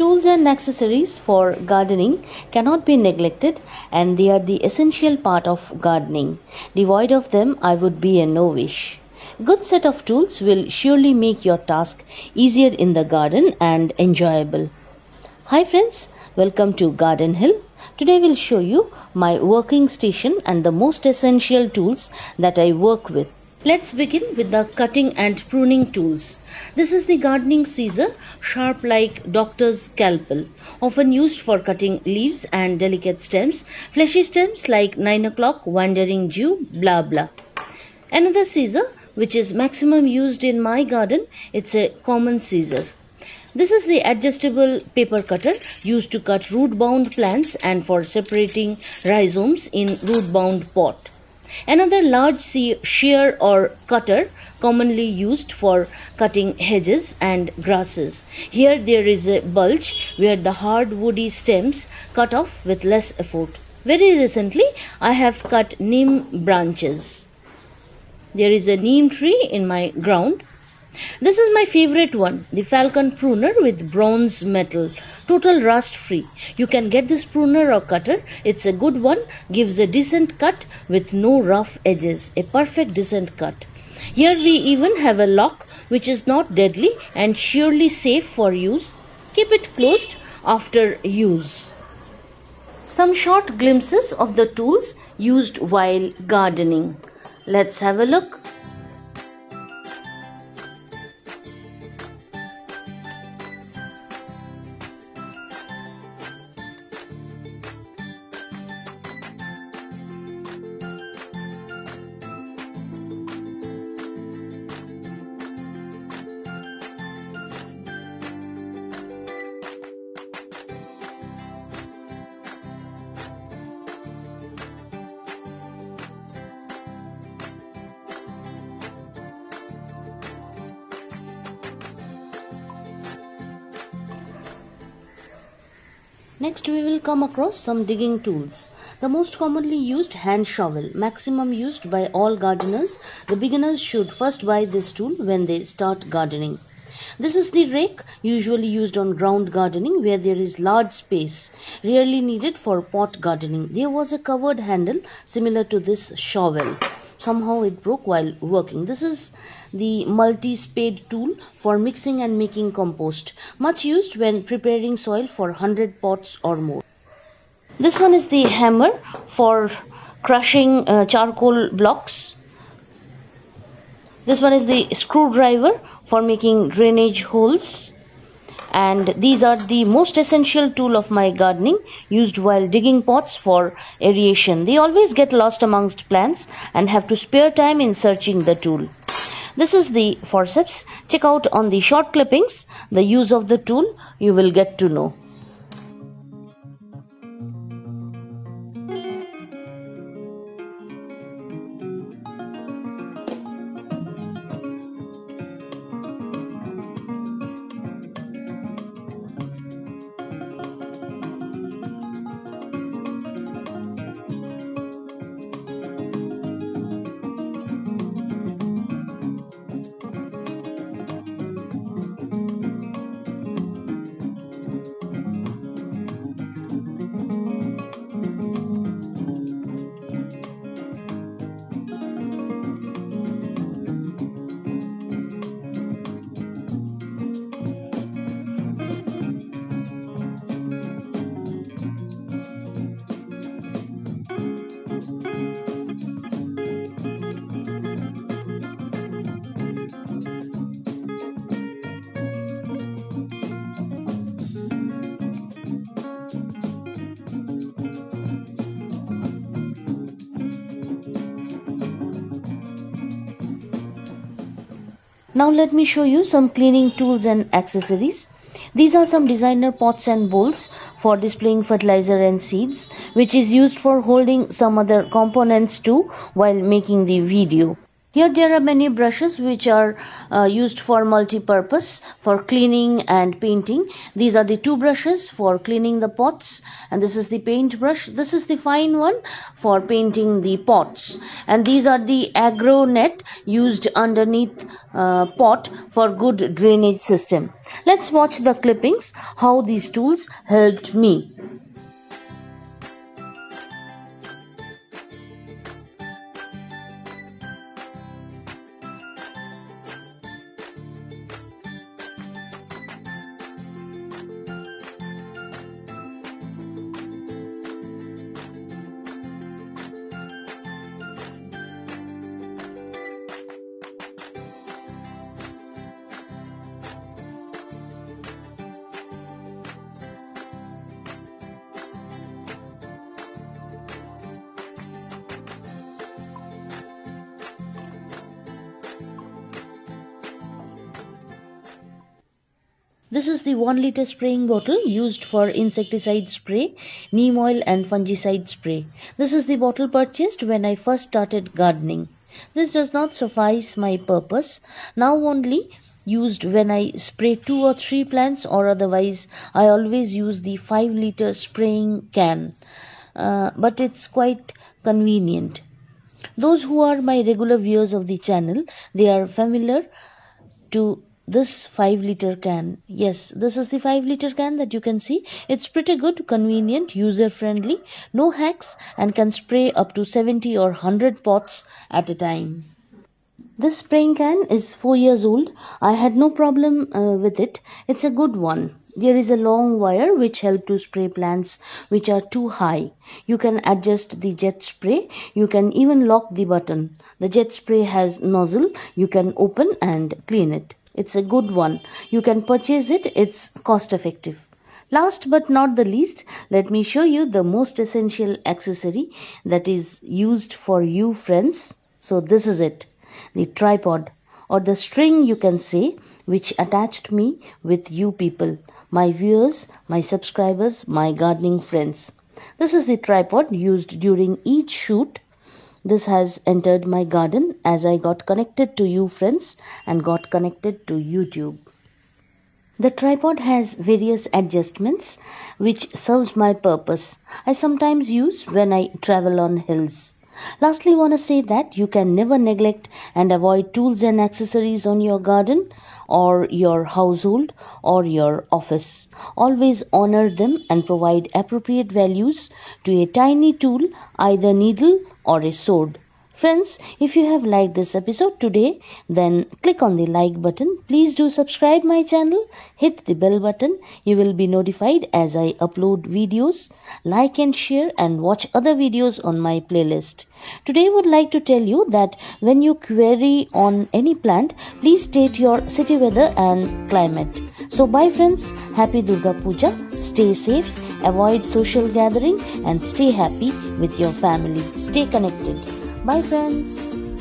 Tools and accessories for gardening cannot be neglected, and they are the essential part of gardening. Devoid of them, I would be a novice. Good set of tools will surely make your task easier in the garden and enjoyable. Hi friends, welcome to Garden Hill. Today we'll show you my working station and the most essential tools that I work with. Let's begin with the cutting and pruning tools. This is the gardening scissor, sharp like doctor's scalpel, often used for cutting leaves and delicate stems, fleshy stems like 9 o'clock, wandering Jew, blah blah. Another scissor, which is maximum used in my garden, it's a common scissor. This is the adjustable paper cutter used to cut root-bound plants and for separating rhizomes in root-bound pot. Another large shear or cutter commonly used for cutting hedges and grasses. Here there is a bulge where the hard woody stems cut off with less effort. Very recently I have cut neem branches. There is a neem tree in my ground. This is my favorite one, the Falcon pruner with bronze metal, total rust free. You can get this pruner or cutter. It's a good one, gives a decent cut with no rough edges, a perfect decent cut. Here we even have a lock which is not deadly and surely safe for use. Keep it closed after use. Some short glimpses of the tools used while gardening. Let's have a look. Next we will come across some digging tools. The most commonly used hand shovel, maximum used by all gardeners. The beginners should first buy this tool when they start gardening. This is the rake, usually used on ground gardening where there is large space, rarely needed for pot gardening. There was a covered handle similar to this shovel. Somehow it broke while working. This is the multi-spade tool for mixing and making compost, much used when preparing soil for 100 pots or more. This one is the hammer for crushing charcoal blocks. This one is the screwdriver for making drainage holes. And these are the most essential tool of my gardening, used while digging pots for aeration. They always get lost amongst plants and have to spare time in searching the tool. This is the forceps. Check out on the short clippings the use of the tool. You will get to know. Now let me show you some cleaning tools and accessories. These are some designer pots and bowls for displaying fertilizer and seeds, which is used for holding some other components too while making the video. Here there are many brushes which are used for multi-purpose, for cleaning and painting. These are the two brushes for cleaning the pots, and this is the paint brush. This is the fine one for painting the pots, and these are the agro net used underneath pot for good drainage system. Let's watch the clippings how these tools helped me. This is the 1 liter spraying bottle used for insecticide spray, neem oil and fungicide spray. This is the bottle purchased when I first started gardening. This does not suffice my purpose, now only used when I spray 2 or 3 plants, or otherwise I always use the 5 liter spraying can. But it's quite convenient. Those who are my regular viewers of the channel, they are familiar to this 5 liter can. Yes, this is the 5 liter can that you can see. It's pretty good, convenient, user friendly, no hacks, and can spray up to 70 or 100 pots at a time. This spraying can is 4 years old. I had no problem with it. It's a good one. There is a long wire which helps to spray plants which are too high. You can adjust the jet spray. You can even lock the button. The jet spray has nozzle. You can open and clean it. It's a good one. You can purchase it. It's cost effective. Last but not the least, let me show you the most essential accessory that is used for you friends. So this is it. The tripod, or the string you can say, which attached me with you people, my viewers, my subscribers, my gardening friends. This is the tripod used during each shoot. This has entered my garden as I got connected to you friends and got connected to YouTube. The tripod has various adjustments which serves my purpose. I sometimes use when I travel on hills. Lastly, I want to say that you can never neglect and avoid tools and accessories on your garden or your household or your office. Always honor them and provide appropriate values to a tiny tool, either needle or a sword. Friends, if you have liked this episode today, then click on the like button. Please do subscribe my channel. Hit the bell button. You will be notified as I upload videos. Like and share and watch other videos on my playlist. Today I would like to tell you that when you query on any plant, please state your city weather and climate. So bye friends. Happy Durga Puja. Stay safe. Avoid social gathering and stay happy with your family. Stay connected. Bye friends.